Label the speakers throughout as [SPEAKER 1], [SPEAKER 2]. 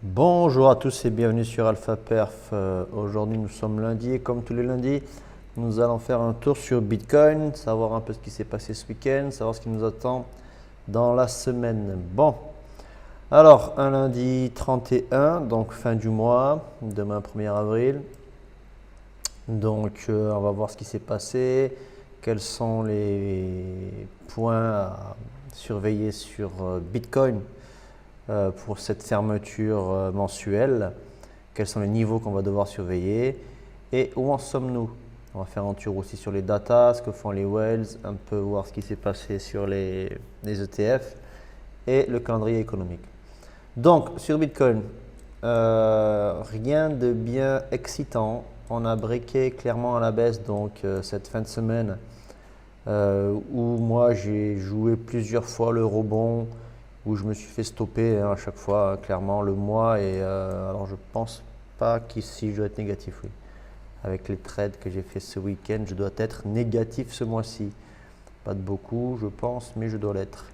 [SPEAKER 1] Bonjour à tous et bienvenue sur Alpha Perf. Aujourd'hui nous sommes lundi et comme tous les lundis, nous allons faire un tour sur Bitcoin, savoir un peu ce qui s'est passé ce week-end, savoir ce qui nous attend dans la semaine. Bon, alors un lundi 31, donc fin du mois, demain 1er avril. Donc on va voir ce qui s'est passé, quels sont les points à surveiller sur Bitcoin pour cette fermeture mensuelle, quels sont les niveaux qu'on va devoir surveiller et où en sommes-nous. On va faire un tour aussi sur les datas, ce que font les whales, un peu voir ce qui s'est passé sur les ETF et le calendrier économique. Donc sur Bitcoin, rien de bien excitant. On a breaké clairement à la baisse donc cette fin de semaine où moi j'ai joué plusieurs fois le rebond, où je me suis fait stopper à chaque fois, clairement, le mois. Et alors, je pense pas qu'ici je dois être négatif, oui. Avec les trades que j'ai fait ce week-end, je dois être négatif ce mois-ci. Pas de beaucoup, je pense, mais je dois l'être.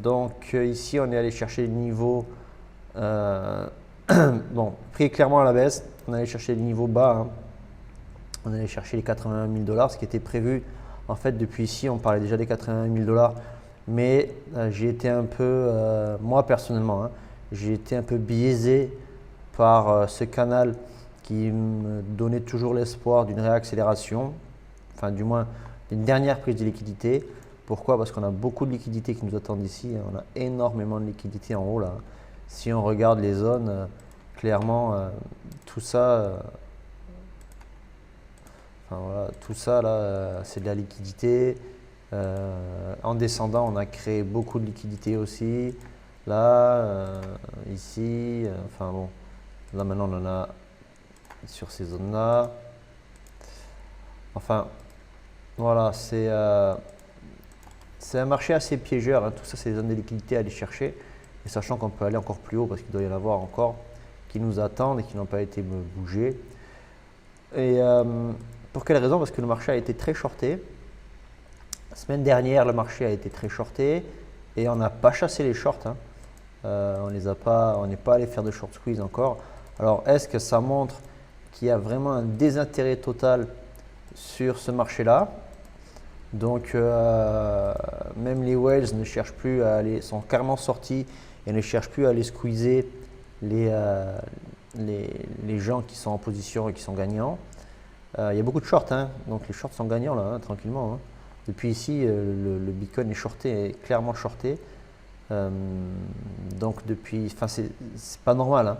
[SPEAKER 1] Donc, ici, on est allé chercher le niveau. Bon, prix est clairement à la baisse. On est allé chercher le niveau bas, hein. On est allé chercher les 81 000 dollars, ce qui était prévu. En fait, depuis ici, on parlait déjà des 81 000 dollars. Mais j'ai été un peu, moi personnellement, hein, j'ai été un peu biaisé par ce canal qui me donnait toujours l'espoir d'une réaccélération, enfin du moins d'une dernière prise de liquidité. Pourquoi? Parce qu'on a beaucoup de liquidités qui nous attendent ici, hein. On a énormément de liquidités en haut là. Si on regarde les zones, clairement, tout ça, enfin, voilà, tout ça là, c'est de la liquidité. En descendant, on a créé beaucoup de liquidités aussi. Là, ici, enfin bon, là maintenant on en a sur ces zones-là. Enfin, voilà, c'est un marché assez piégeur, hein. Tout ça, c'est des zones de liquidité à aller chercher. Et sachant qu'on peut aller encore plus haut parce qu'il doit y en avoir encore qui nous attendent et qui n'ont pas été bougés. Et pour quelle raison? Parce que le marché a été très shorté. La semaine dernière, le marché a été très shorté et on n'a pas chassé les shorts, hein. On n'est pas allé faire de short squeeze encore. Alors, est-ce que ça montre qu'il y a vraiment un désintérêt total sur ce marché-là? Donc, même les whales ne cherchent plus à aller, sont carrément sortis et ne cherchent plus à aller squeezer les, les gens qui sont en position et qui sont gagnants. Il y a beaucoup de shorts, hein. Donc les shorts sont gagnants là, hein, tranquillement, hein. Depuis ici, le Bitcoin est shorté, est clairement shorté. Donc depuis, enfin c'est pas normal, hein.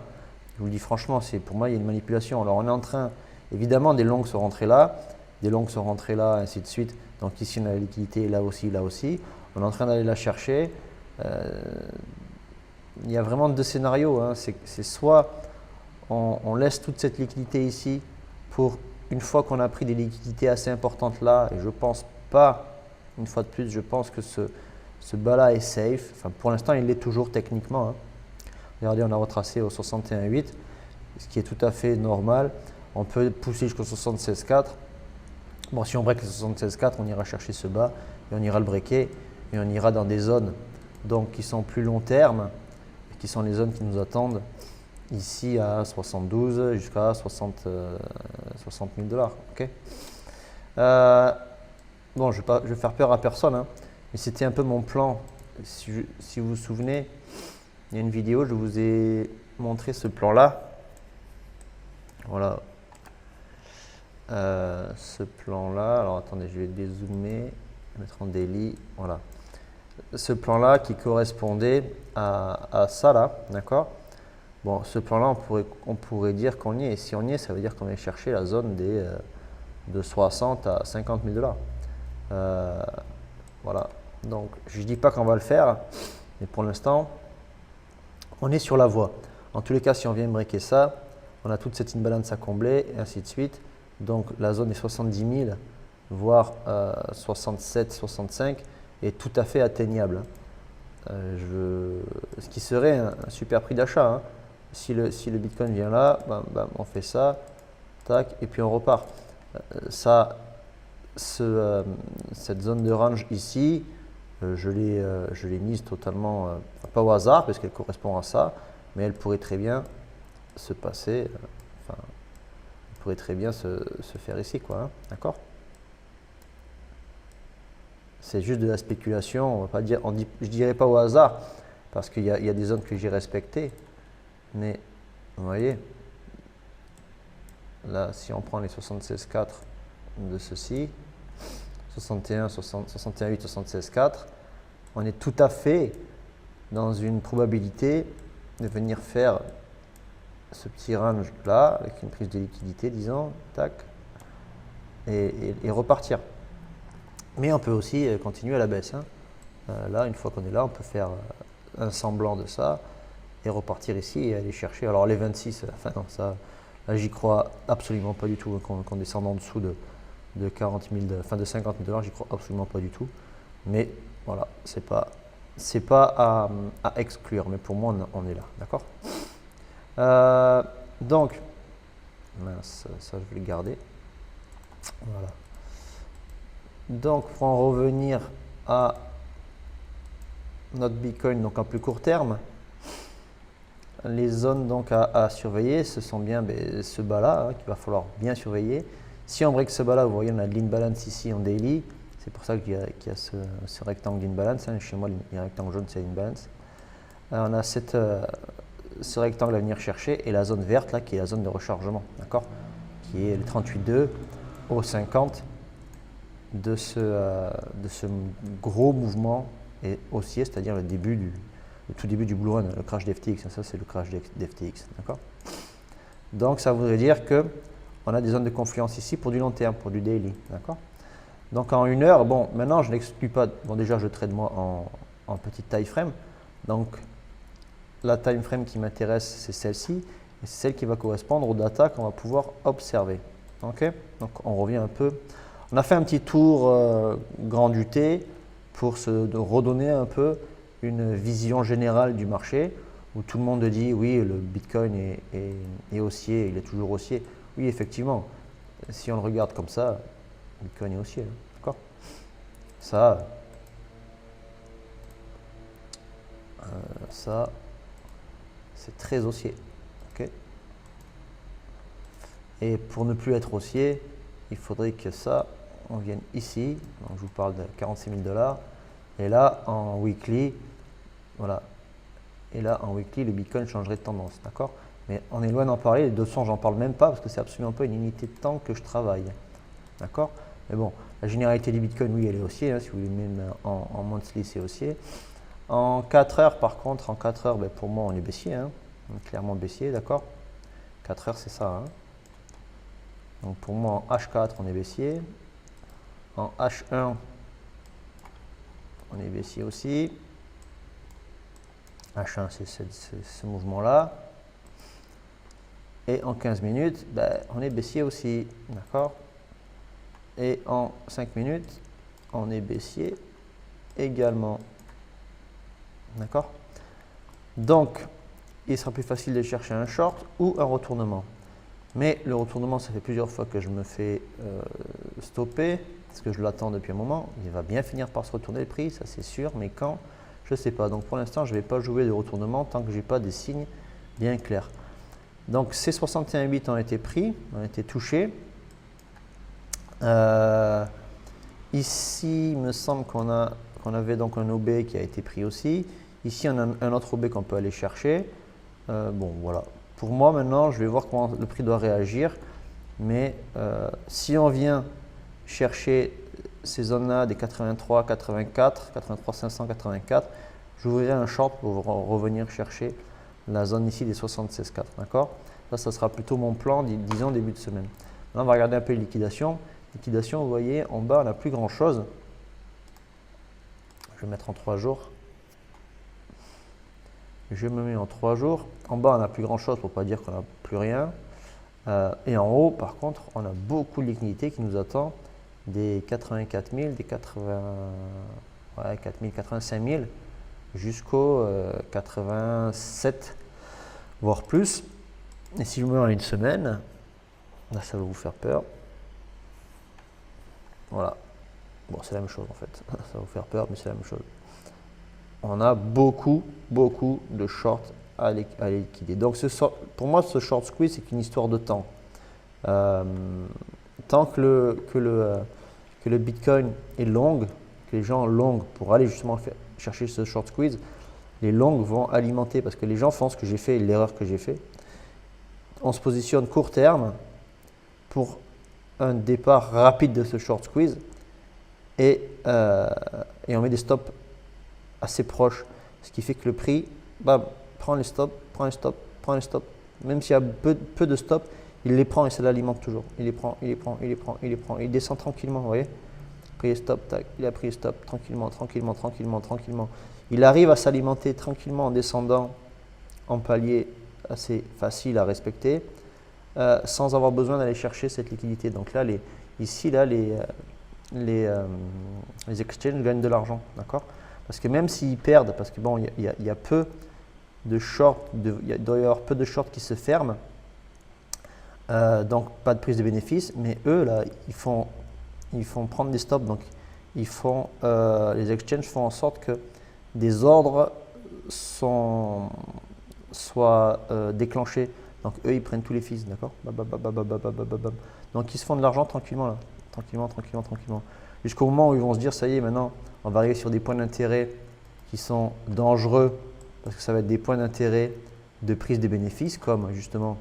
[SPEAKER 1] Je vous le dis franchement, pour moi il y a une manipulation. Alors on est en train, évidemment des longs sont rentrés là, des longs sont rentrés là, ainsi de suite. Donc ici on a la liquidité, là aussi, là aussi. On est en train d'aller la chercher. Il y a vraiment deux scénarios, hein. C'est soit on laisse toute cette liquidité ici pour une fois qu'on a pris des liquidités assez importantes là, et je pense pas, une fois de plus, je pense que ce bas-là est safe. Enfin, pour l'instant, il l'est toujours techniquement, hein. Regardez, on a retracé au 61,8, ce qui est tout à fait normal. On peut pousser jusqu'au 76,4. Bon, si on break le 76,4, on ira chercher ce bas et on ira le breaker et on ira dans des zones donc, qui sont plus long terme, et qui sont les zones qui nous attendent ici à 72 jusqu'à 60 000 dollars. Okay. Bon, je vais faire peur à personne, hein, mais c'était un peu mon plan. Si vous vous souvenez, il y a une vidéo, je vous ai montré ce plan-là. Voilà. Ce plan-là, alors attendez, je vais dézoomer, mettre en daily. Voilà. Ce plan-là qui correspondait à ça là, d'accord? Bon, ce plan-là, on pourrait dire qu'on y est. Et si on y est, ça veut dire qu'on va chercher la zone de 60 à 50 000 dollars. Voilà. Donc, je ne dis pas qu'on va le faire, mais pour l'instant, on est sur la voie. En tous les cas, si on vient breaker ça, on a toute cette imbalance à combler, et ainsi de suite. Donc, la zone des 70 000, voire 67, 65, est tout à fait atteignable. Ce qui serait un super prix d'achat, hein. Si le Bitcoin vient là, bam, bam, on fait ça, tac, et puis on repart. Cette zone de range ici, je l'ai mise totalement, pas au hasard, parce qu'elle correspond à ça, mais elle pourrait très bien se passer, elle pourrait très bien se faire ici, quoi, hein, d'accord? C'est juste de la spéculation, on va pas dire, je dirais pas au hasard, parce qu'il y a des zones que j'ai respectées, mais vous voyez, là, si on prend les 76,4 de ceci, 61, 61,8, 76,4, on est tout à fait dans une probabilité de venir faire ce petit range là, avec une prise de liquidité, disons, tac, et repartir. Mais on peut aussi continuer à la baisse, hein. Là, une fois qu'on est là, on peut faire un semblant de ça et repartir ici et aller chercher. Alors les 26, enfin non, ça, là j'y crois absolument pas du tout, hein, qu'on descende en dessous de 40 000, de 50 000 $, j'y crois absolument pas du tout. Mais voilà, c'est pas à exclure, mais pour moi on est là, d'accord? Donc, mince, ça je vais le garder. Voilà. Donc pour en revenir à notre Bitcoin, donc en plus court terme, les zones donc à surveiller, ce sont bien ce bas là, hein, qu'il va falloir bien surveiller. Si on break ce bas là, vous voyez on a de l'imbalance ici en daily, c'est pour ça qu'il y a ce rectangle d'imbalance, hein. Chez moi les rectangles jaunes c'est l'imbalance. On a ce rectangle à venir chercher et la zone verte là qui est la zone de rechargement, d'accord, qui est le 38,2 au 50 de ce gros mouvement et haussier, c'est-à-dire le tout début du bull run, le crash d'FTX, ça c'est le crash d'FTX, d'accord. Donc ça voudrait dire que on a des zones de confluence ici pour du long terme, pour du daily, d'accord. Donc en 1 heure, bon, maintenant je n'exclus pas, bon déjà je trade moi en petite time frame, donc la time frame qui m'intéresse c'est celle-ci, et c'est celle qui va correspondre aux data qu'on va pouvoir observer, ok. Donc on revient un peu, on a fait un petit tour grand UT pour se redonner un peu une vision générale du marché où tout le monde dit oui, le Bitcoin est haussier, il est toujours haussier. Oui, effectivement, si on le regarde comme ça, le Bitcoin est haussier, hein, d'accord. Ça, c'est très haussier, ok. Et pour ne plus être haussier, il faudrait que ça, on vienne ici, donc je vous parle de 46 000 $, et là en weekly, voilà, et là en weekly le Bitcoin changerait de tendance, d'accord. Mais on est loin d'en parler, les 200 j'en parle même pas parce que c'est absolument pas une unité de temps que je travaille, d'accord. Mais bon, la généralité du Bitcoin, oui, elle est haussier, hein, si vous voulez même en monthly c'est haussier. En 4 heures par contre, en 4 heures, pour moi on est baissier, hein, on est clairement baissier, d'accord. 4 heures c'est ça, hein. Donc pour moi en H4 on est baissier, en H1 on est baissier aussi, H1 c'est ce mouvement là, et en 15 minutes on est baissier aussi, d'accord, et en 5 minutes on est baissier également, d'accord. Donc il sera plus facile de chercher un short ou un retournement. Mais le retournement, ça fait plusieurs fois que je me fais stopper, parce que je l'attends depuis un moment. Il va bien finir par se retourner le prix, ça c'est sûr, mais quand, je ne sais pas. Donc pour l'instant, je ne vais pas jouer de retournement tant que je n'ai pas des signes bien clairs. Donc ces 61,8 ont été pris, ont été touchés. Ici, il me semble qu'on avait donc un OB qui a été pris aussi. Ici, on a un autre OB qu'on peut aller chercher. Bon, voilà. Pour moi, maintenant, je vais voir comment le prix doit réagir. Mais si on vient chercher ces zones-là des 83, 84, 83 500, 84, j'ouvrirai un short pour revenir chercher la zone ici des 76,4. D'accord? Ça sera plutôt mon plan, disons, début de semaine. Maintenant, on va regarder un peu les liquidations. Liquidation, vous voyez, en bas, on n'a plus grand-chose. Je vais mettre en 3 jours. Je me mets en 3 jours. En bas, on n'a plus grand-chose pour ne pas dire qu'on n'a plus rien. Et en haut, par contre, on a beaucoup de liquidités qui nous attend des 84 000, des 80, ouais, 4 000, 85 000 jusqu'au 87, voire plus. Et si je me mets en une semaine, là, ça va vous faire peur. Voilà. Bon, c'est la même chose en fait, ça va vous faire peur, mais c'est la même chose. On a beaucoup de shorts à liquider. Donc pour moi, ce short squeeze, c'est une histoire de temps. Tant que le Bitcoin est long, que les gens long pour aller justement chercher ce short squeeze, les longs vont alimenter parce que les gens font ce que j'ai fait, l'erreur que j'ai fait. On se positionne court terme pour un départ rapide de ce short squeeze et on met des stops assez proches, ce qui fait que le prix prend les stops, prend les stops, prend les stops. Même s'il y a peu de stops, il les prend et ça l'alimente toujours. Il les prend, il les prend, il les prend, il les prend. Il descend tranquillement, vous voyez. Pris les stops, tac, il a pris les stops tranquillement, tranquillement, tranquillement, tranquillement. Il arrive à s'alimenter tranquillement en descendant en palier assez facile à respecter sans avoir besoin d'aller chercher cette liquidité. Donc là, ici, les exchanges gagnent de l'argent, d'accord? Parce que même s'ils perdent, parce que bon, il y a peu de shorts, il doit y avoir peu de shorts qui se ferment, donc pas de prise de bénéfice, mais eux là, ils font prendre des stops, donc les exchanges font en sorte que des ordres soient déclenchés. Donc eux, ils prennent tous les fees, d'accord? Donc ils se font de l'argent tranquillement là, tranquillement. Jusqu'au moment où ils vont se dire, ça y est, maintenant, on va arriver sur des points d'intérêt qui sont dangereux, parce que ça va être des points d'intérêt de prise de bénéfices, comme justement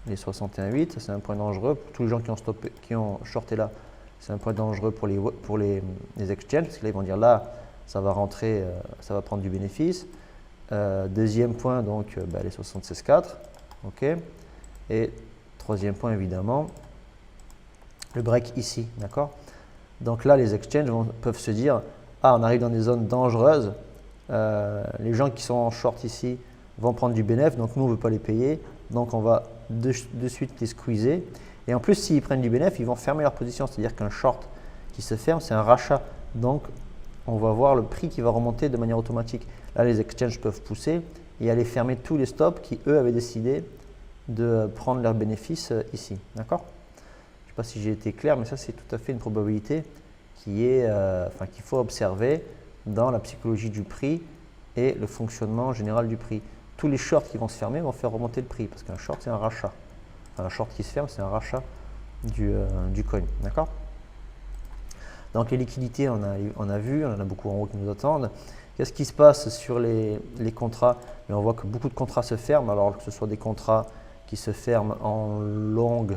[SPEAKER 1] les 61,8, ça c'est un point dangereux. Pour tous les gens qui ont shorté là, c'est un point dangereux pour les exchanges, parce que là, ils vont dire là, ça va rentrer, ça va prendre du bénéfice. Deuxième point, donc les 76,4, ok. Et troisième point, évidemment, le break ici, d'accord. Donc là, les exchanges peuvent se dire, ah, on arrive dans des zones dangereuses, les gens qui sont en short ici vont prendre du bénéfice, donc nous, on ne veut pas les payer, donc on va de suite les squeezer. Et en plus, s'ils prennent du bénéfice, ils vont fermer leur position, c'est-à-dire qu'un short qui se ferme, c'est un rachat. Donc, on va voir le prix qui va remonter de manière automatique. Là, les exchanges peuvent pousser et aller fermer tous les stops qui, eux, avaient décidé de prendre leurs bénéfices ici. D'accord? Je ne sais pas si j'ai été clair, mais ça, c'est tout à fait une probabilité qu'il faut observer dans la psychologie du prix et le fonctionnement général du prix. Tous les shorts qui vont se fermer vont faire remonter le prix parce qu'un short, c'est un rachat. Enfin, un short qui se ferme, c'est un rachat du coin. D'accord? Donc les liquidités, on a vu, on en a beaucoup en haut qui nous attendent. Qu'est-ce qui se passe sur les contrats? Mais on voit que beaucoup de contrats se ferment, alors que ce soit des contrats qui se ferment en longue.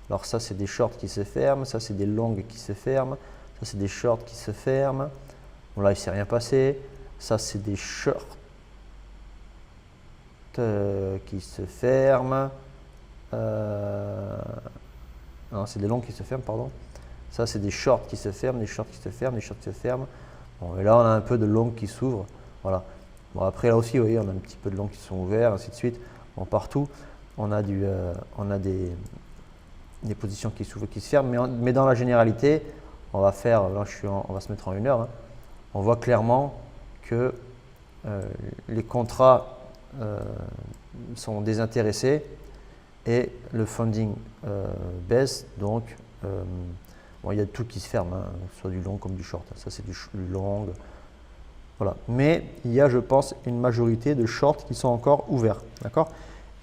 [SPEAKER 1] Alors ça, c'est des shorts qui se ferment, ça, c'est des longues qui se ferment, ça, c'est des shorts qui se ferment. Bon, là, il ne s'est rien passé. Ça, c'est des shorts qui se ferment. Non, c'est des longues qui se ferment, pardon. Ça, c'est des shorts qui se ferment, des shorts qui se ferment, des shorts qui se ferment. Bon, et là, on a un peu de longues qui s'ouvrent. Voilà. Bon, après, là aussi, vous voyez, on a un petit peu de longues qui sont ouverts, ainsi de suite. Bon, partout, on a des positions qui s'ouvrent, qui se ferment. Mais dans la généralité, on va faire, là, on va se mettre en 1 heure. Hein. On voit clairement que les contrats sont désintéressés et le funding baisse. Donc, bon, il y a tout qui se ferme, hein, soit du long comme du short. Ça, c'est du long. Voilà. Mais il y a, je pense, une majorité de shorts qui sont encore ouverts. D'accord?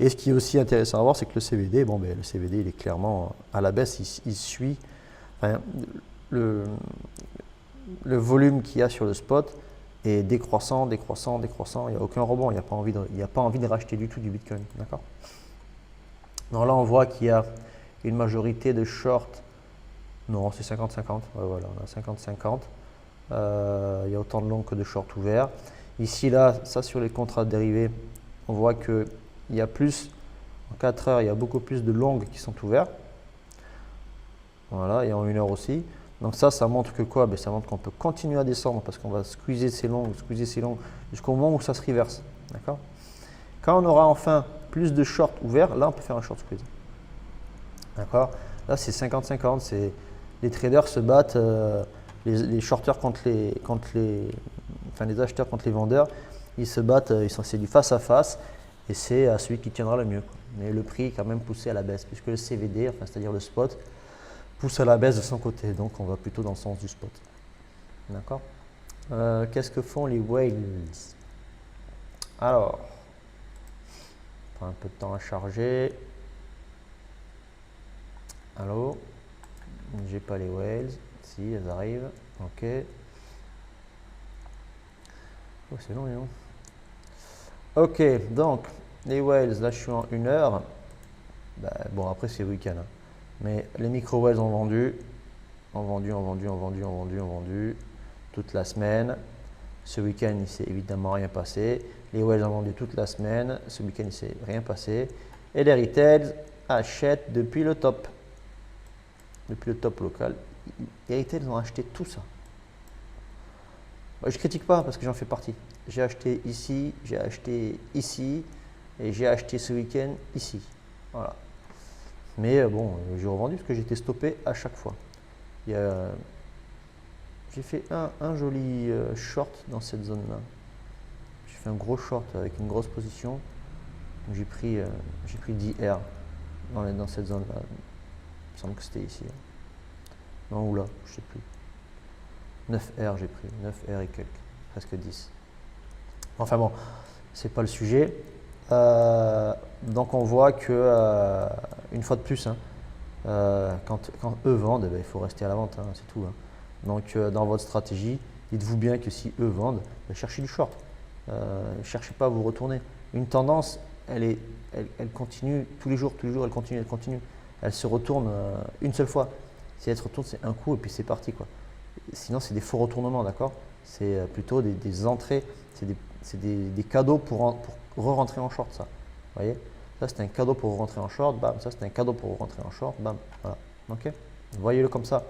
[SPEAKER 1] Et ce qui est aussi intéressant à voir, c'est que le CVD, le CVD, il est clairement à la baisse. Il suit le volume qu'il y a sur le spot est décroissant. Il n'y a aucun rebond. Il n'y a pas envie de racheter du tout du Bitcoin. D'accord? Donc là, on voit qu'il y a une majorité de shorts. Non, c'est 50-50. Voilà, on a 50-50. Il y a autant de longs que de shorts ouverts. Ici, là, ça sur les contrats dérivés, on voit qu'il y a plus, en 4 heures, il y a beaucoup plus de longs qui sont ouverts. Voilà, et en 1 heure aussi. Donc ça montre que quoi? Ça montre qu'on peut continuer à descendre parce qu'on va squeezer ces longs, jusqu'au moment où ça se reverse. D'accord? Quand on aura enfin plus de shorts ouverts, là, on peut faire un short squeeze. D'accord? Là, c'est 50-50. Les traders se battent, les shorters les acheteurs contre les vendeurs. Ils se battent, c'est du face à face et c'est celui qui tiendra le mieux. Mais le prix est quand même poussé à la baisse puisque le CVD, c'est-à-dire le spot, pousse à la baisse de son côté. Donc on va plutôt dans le sens du spot. D'accord. Qu'est-ce que font les whales? Alors, prend un peu de temps à charger. Allô? J'ai pas les whales. Si, elles arrivent. Ok. Oh, c'est long, non? Ok, donc les whales, là je suis en 1 heure. Bah, bon, après c'est week-end. Hein. Mais les micro whales ont vendu toute la semaine. Ce week-end, il ne s'est évidemment rien passé. Les whales ont vendu toute la semaine. Ce week-end, il ne s'est rien passé. Et les retails achètent depuis le top. Depuis le top local. Les retails ont acheté tout ça. Moi, je ne critique pas parce que j'en fais partie. J'ai acheté ici, j'ai acheté ici et j'ai acheté ce week-end ici. Voilà. Mais bon, j'ai revendu parce que j'étais stoppé à chaque fois. J'ai fait un joli short dans cette zone-là. J'ai fait un gros short avec une grosse position. J'ai pris 10 R dans cette zone-là. Il me semble que c'était ici. Non, ou là, je ne sais plus. 9 R j'ai pris, 9 R et quelques, presque 10. Enfin bon, c'est pas le sujet. Donc on voit que, une fois de plus, hein, quand eux vendent, il faut rester à la vente, hein, c'est tout. Hein. Donc dans votre stratégie, dites-vous bien que si eux vendent, cherchez du short. Ne cherchez pas à vous retourner. Une tendance, elle continue tous les jours, elle continue. Elle se retourne une seule fois. Si elle se retourne, c'est un coup et puis c'est parti, quoi. Sinon, c'est des faux retournements, d'accord? C'est plutôt des entrées, c'est des cadeaux pour re-rentrer en short, ça. Vous voyez? Ça, c'est un cadeau pour rentrer en short, bam. Ça, c'est un cadeau pour rentrer en short, bam. Voilà. Ok? Voyez-le comme ça.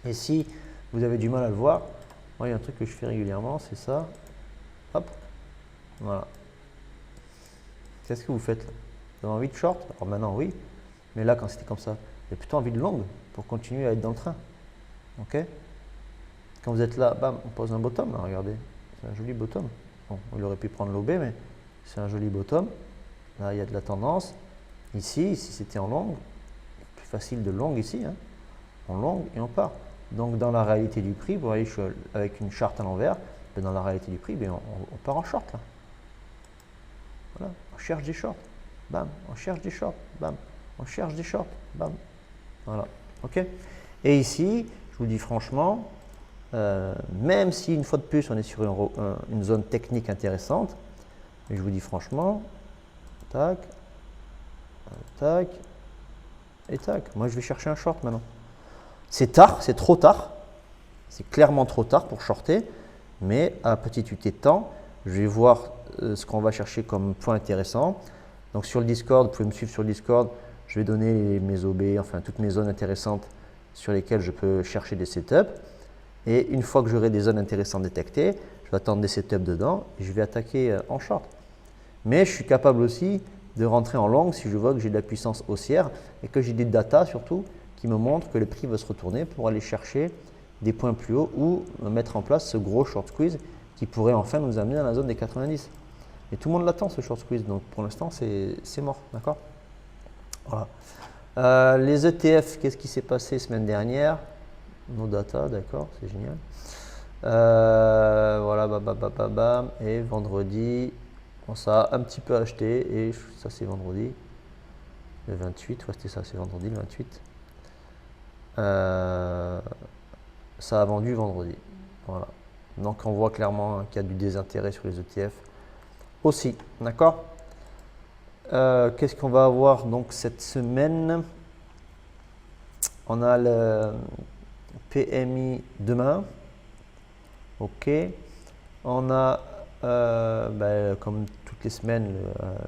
[SPEAKER 1] Et si vous avez du mal à le voir, moi, il y a un truc que je fais régulièrement, c'est ça. Hop. Voilà. Qu'est-ce que vous faites là? Vous avez envie de short? Alors maintenant, oui. Mais là, quand c'était comme ça, vous avez plutôt envie de long pour continuer à être dans le train. Ok? Quand vous êtes là, bam, on pose un bottom, là, regardez. C'est un joli bottom. Bon, il aurait pu prendre l'OB, mais c'est un joli bottom. Là, il y a de la tendance. Ici, si c'était en long, plus facile de long ici. Hein. En long et on part. Donc, dans la réalité du prix, vous voyez, je suis avec une charte à l'envers. Dans la réalité du prix, on part en short. Là. Voilà, on cherche des shorts. Bam, on cherche des shorts. Bam, on cherche des shorts. Bam. Voilà. OK? Et ici, je vous dis franchement, même si une fois de plus, on est sur une zone technique intéressante, mais je vous dis franchement, tac, tac, et tac. Moi, je vais chercher un short maintenant. C'est tard, c'est trop tard. C'est clairement trop tard pour shorter, mais à petite unité de temps, je vais voir ce qu'on va chercher comme point intéressant. Donc sur le Discord, vous pouvez me suivre sur le Discord, je vais donner mes OB, enfin toutes mes zones intéressantes sur lesquelles je peux chercher des setups. Et une fois que j'aurai des zones intéressantes détectées, je vais attendre des setups dedans et je vais attaquer en short. Mais je suis capable aussi de rentrer en long si je vois que j'ai de la puissance haussière et que j'ai des data surtout qui me montrent que le prix va se retourner pour aller chercher des points plus hauts ou mettre en place ce gros short squeeze qui pourrait enfin nous amener dans la zone des 90. Et tout le monde l'attend ce short squeeze, donc pour l'instant c'est mort, d'accord? Voilà. Les ETF, qu'est-ce qui s'est passé semaine dernière? Nos data, d'accord, c'est génial. Voilà, bam. Et vendredi, on ça a un petit peu acheté et ça c'est vendredi. Le 28, ouais, c'était ça, c'est vendredi le 28. Ça a vendu vendredi. Voilà. Donc on voit clairement qu'il y a du désintérêt sur les ETF aussi. D'accord? Qu'est-ce qu'on va avoir donc cette semaine? On a le PMI demain. OK. On a, comme toutes les semaines,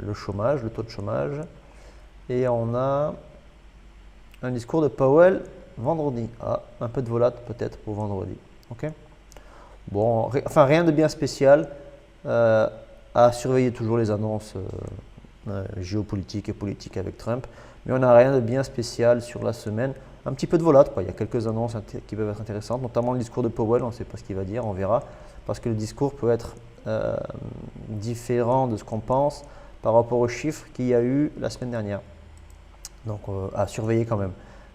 [SPEAKER 1] le chômage, le taux de chômage. Et on a un discours de Powell vendredi. Ah, un peu de volat peut-être pour vendredi. OK. Bon, enfin rien de bien spécial. À surveiller toujours les annonces géopolitiques et politiques avec Trump. Mais on n'a rien de bien spécial sur la semaine. Un petit peu de volate, quoi. Il y a quelques annonces qui peuvent être intéressantes, notamment le discours de Powell, on ne sait pas ce qu'il va dire, on verra. Parce que le discours peut être différent de ce qu'on pense par rapport aux chiffres qu'il y a eu la semaine dernière. Donc à surveiller quand même.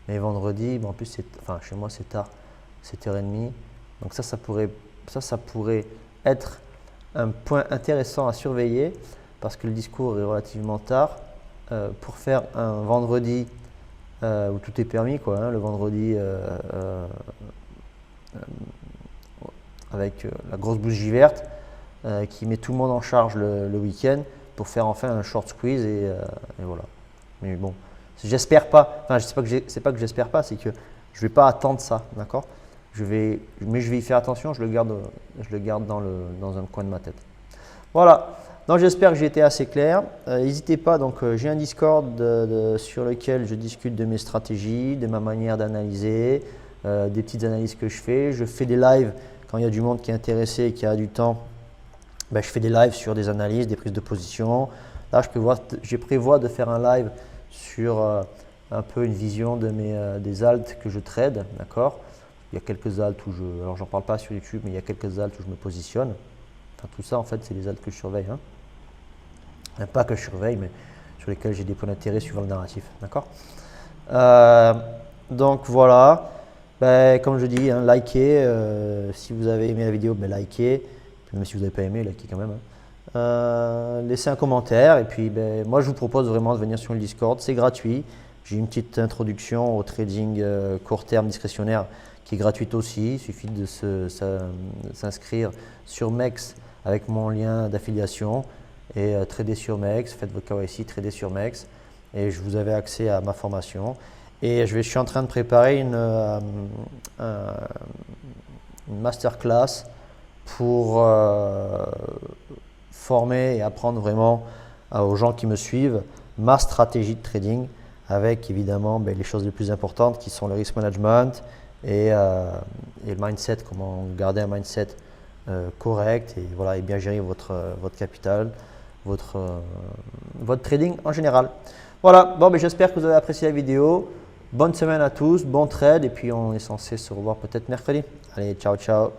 [SPEAKER 1] Mais vendredi, bon, en plus, enfin, chez moi, c'est tard, 7h30. Donc ça pourrait être un point intéressant à surveiller parce que le discours est relativement tard. Pour faire un vendredi où tout est permis, quoi, hein, le vendredi avec la grosse bougie verte qui met tout le monde en charge le week-end pour faire enfin un short squeeze et voilà. Mais bon, j'espère pas, enfin c'est pas que j'espère pas, c'est que je vais pas attendre ça, d'accord? Mais je vais y faire attention, je le garde dans un coin de ma tête. Voilà, donc j'espère que j'ai été assez clair. N'hésitez pas, donc j'ai un Discord sur lequel je discute de mes stratégies, de ma manière d'analyser, des petites analyses que je fais. Je fais des lives quand il y a du monde qui est intéressé et qui a du temps. Ben, je fais des lives sur des analyses, des prises de position. Là, je prévois de faire un live sur un peu une vision des alts que je trade, d'accord? Il y a quelques alts alors j'en parle pas sur YouTube, mais il y a quelques alts où je me positionne. Enfin, tout ça, en fait, c'est les alts que je surveille. Hein. Enfin, pas que je surveille, mais sur lesquels j'ai des points d'intérêt suivant le narratif, d'accord? Donc voilà, ben, comme je dis, hein, likez. Si vous avez aimé la vidéo, ben, likez. Même si vous n'avez pas aimé, likez quand même. Hein. Laissez un commentaire et puis ben, moi je vous propose vraiment de venir sur le Discord, c'est gratuit. J'ai une petite introduction au trading court terme discrétionnaire qui est gratuite aussi. Il suffit de s'inscrire sur MEX avec mon lien d'affiliation et trader sur MEX. Faites votre KYC, trader sur MEX et vous avez accès à ma formation. Et je suis en train de préparer une masterclass pour former et apprendre vraiment aux gens qui me suivent ma stratégie de trading avec évidemment les choses les plus importantes qui sont le risk management et le mindset, comment garder un mindset correct et, voilà, et bien gérer votre capital, votre trading en général. Voilà, bon, j'espère que vous avez apprécié la vidéo. Bonne semaine à tous, bon trade et puis on est censé se revoir peut-être mercredi. Allez, ciao, ciao.